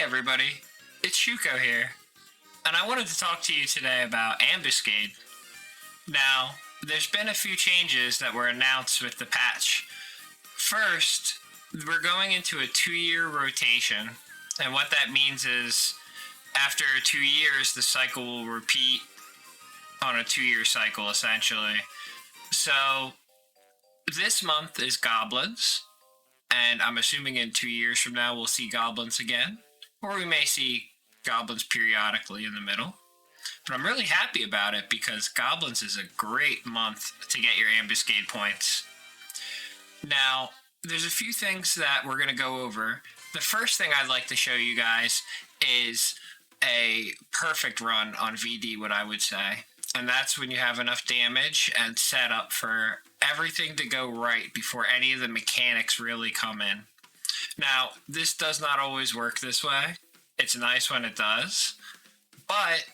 everybody, it's Shuko here, and I wanted to talk to you today about Ambuscade. Now, there's been a few changes that were announced with the patch. First, we're going into a 2-year rotation, and what that means is after 2 years, the cycle will repeat on a 2-year cycle, essentially. So, this month is Goblins, and I'm assuming in 2 years from now we'll see Goblins again, or we may see Goblins periodically in the middle. But I'm really happy about it because Goblins is a great month to get your Ambuscade points. Now, there's a few things that we're going to go over. The first thing I'd like to show you guys is a perfect run on VD, what I would say. And that's when you have enough damage and setup for everything to go right before any of the mechanics really come in. Now, this does not always work this way. It's nice when it does, but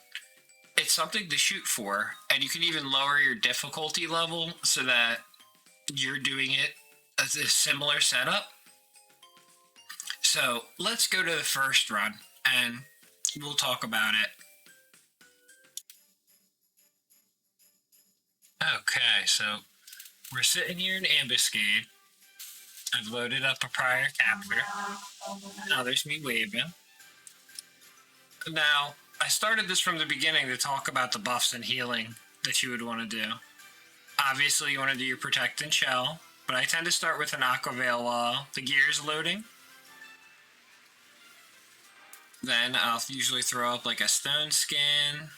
it's something to shoot for, and you can even lower your difficulty level so that you're doing it as a similar setup. So let's go to the first run, and we'll talk about it. Okay, so we're sitting here in Ambuscade. I've loaded up a prior chapter. Now there's me waving. Now, I started this from the beginning to talk about the buffs and healing that you would want to do. Obviously, you want to do your Protect and Shell, but I tend to start with an Aqua Veil while the gear is loading. Then I'll usually throw up like a Stone Skin.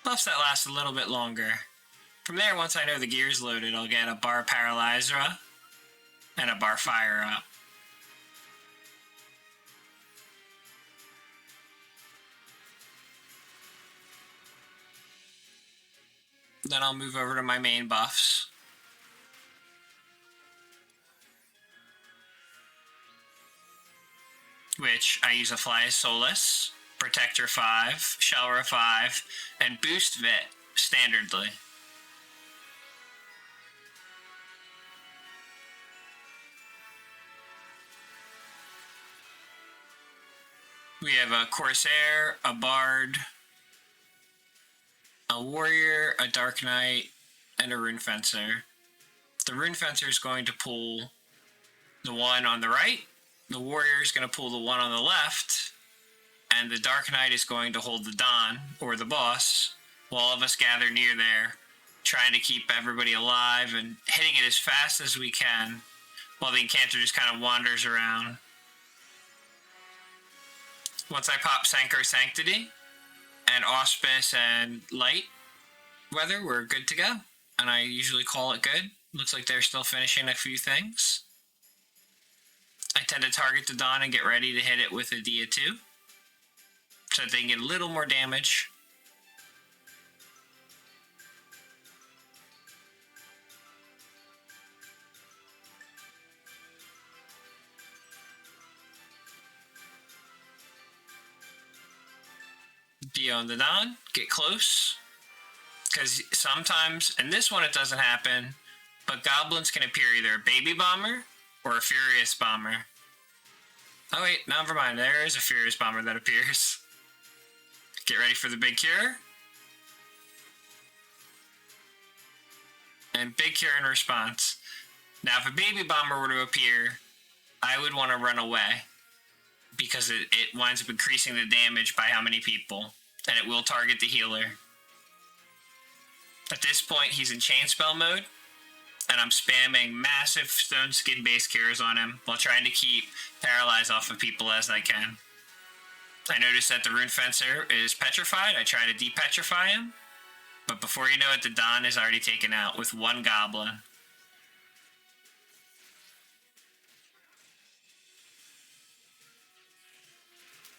Buffs that last a little bit longer. From there, once I know the gear is loaded, I'll get a Bar Paralyzer and a Bar Fire up. Then I'll move over to my main buffs. Which I use a Fly Solus, Protector 5, Shelra 5, and Boost Vit standardly. We have a Corsair, a Bard, a Warrior, a Dark Knight, and a Rune Fencer. The Rune Fencer is going to pull the one on the right, the Warrior is going to pull the one on the left, and the Dark Knight is going to hold the Don, or the boss, while all of us gather near there, trying to keep everybody alive and hitting it as fast as we can, while the Incanter just kind of wanders around. Once I pop Sanker Sanctity, and Auspice and Light Weather, we're good to go. And I usually call it good. Looks like they're still finishing a few things. I tend to target the Dawn and get ready to hit it with a Dia 2, so that they can get a little more damage. Dia on the Dawn, get close. Because sometimes, in this one it doesn't happen, but Goblins can appear either a Baby Bomber or a Furious Bomber. Oh wait, never mind, there is a Furious Bomber that appears. Get ready for the Big Cure. And Big Cure in response. Now if a Baby Bomber were to appear, I would want to run away, because it winds up increasing the damage by how many people, and it will target the healer. At this point, he's in chain spell mode, and I'm spamming massive Stone Skin base cures on him while trying to keep paralyze off of people as I can. I notice that the Rune Fencer is petrified. I try to depetrify him, but before you know it, the Don is already taken out with one Goblin.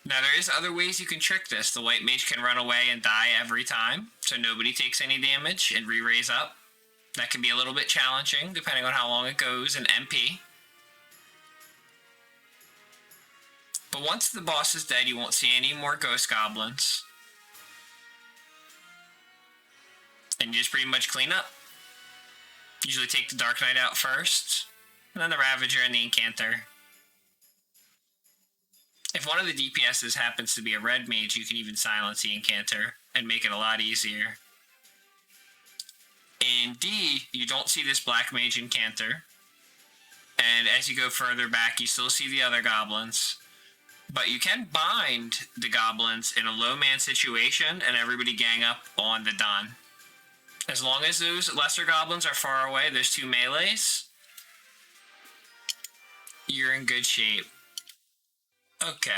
Now, there is other ways you can trick this. The White Mage can run away and die every time, so nobody takes any damage and re-raise up. That can be a little bit challenging, depending on how long it goes in MP. But once the boss is dead, you won't see any more Ghost Goblins. And you just pretty much clean up. Usually take the Dark Knight out first, and then the Ravager and the Incanter. If one of the DPSs happens to be a red mage, you can even silence the Incanter and make it a lot easier. In D, you don't see this black mage Incanter. And as you go further back, you still see the other goblins. But you can bind the goblins in a low man situation and everybody gang up on the Don. As long as those lesser goblins are far away, there's 2 melees, you're in good shape. Okay,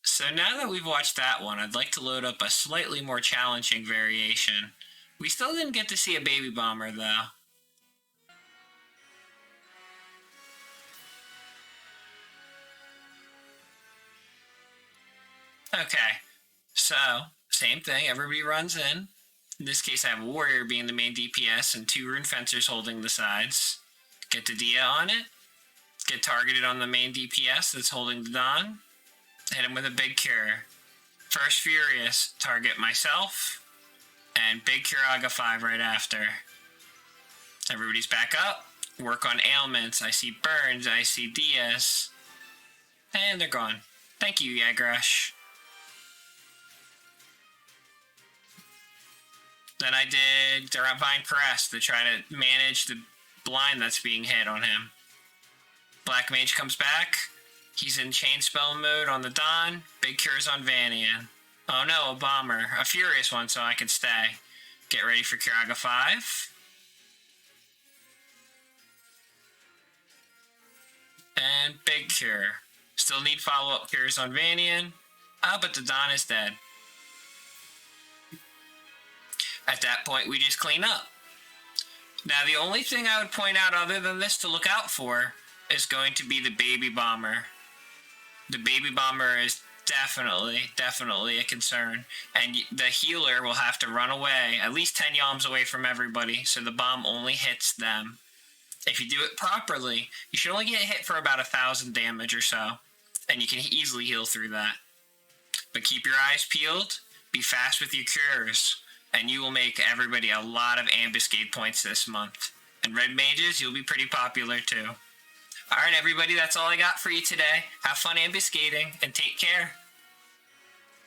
so now that we've watched that one, I'd like to load up a slightly more challenging variation. We still didn't get to see a baby bomber though. Okay, so same thing, everybody runs in. In this case, I have Warrior being the main DPS and 2 Rune Fencers holding the sides. Get the Dia on it. Get targeted on the main DPS that's holding the Don. Hit him with a Big Cure. First Furious, target myself. And Big Cure Aga 5 right after. Everybody's back up. Work on ailments. I see burns. I see Dias. And they're gone. Thank you, Yagrash. Then I did Divine Caress to try to manage the blind that's being hit on him. Black Mage comes back. He's in Chain Spell mode on the Don. Big Cure's on Vanian. Oh no, a Bomber. A Furious one so I can stay. Get ready for Kiraga 5. And Big Cure. Still need follow-up cures on Vanian. But the Don is dead. At that point, we just clean up. Now, the only thing I would point out other than this to look out for is going to be the Baby Bomber. The Baby Bomber is definitely a concern. And the healer will have to run away, at least 10 yalms away from everybody, so the bomb only hits them. If you do it properly, you should only get hit for about 1,000 damage or so, and you can easily heal through that. But keep your eyes peeled, be fast with your cures, and you will make everybody a lot of Ambuscade points this month. And red mages, you'll be pretty popular too. Alright everybody, that's all I got for you today. Have fun ambuscading, and take care.